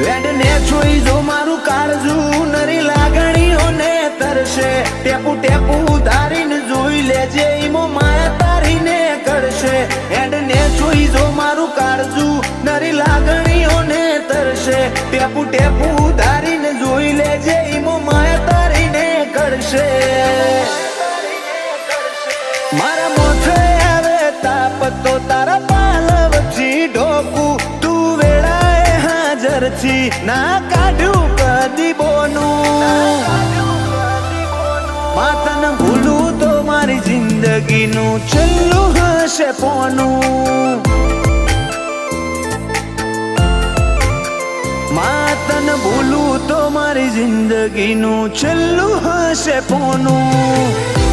વેડને જોઈ જો મારું કાળજું નરી લાગણીઓને તરશે ટેપુ ટેપુ ઉધારીને જોઈ લેજે ઈમો માયા તારીને કરશે વેડને જોઈ જો મારું કાળજું નરી લાગણીઓને તરશે ટેપુ ટેપુ ઉધારીને જોઈ લેજે ઈમો માયા તારીને કરશે મારા મોથે આવે તાપ તો તારા પાલવથી ઢોકું તું વેળાએ હાજર છી ના કાઢ્યું કદી બોનું માતન ભૂલું તો મારી જિંદગીનું છેલ્લું હશે પોનું માતન ભૂલું તો મારી જિંદગીનું છેલ્લું હશે પોનું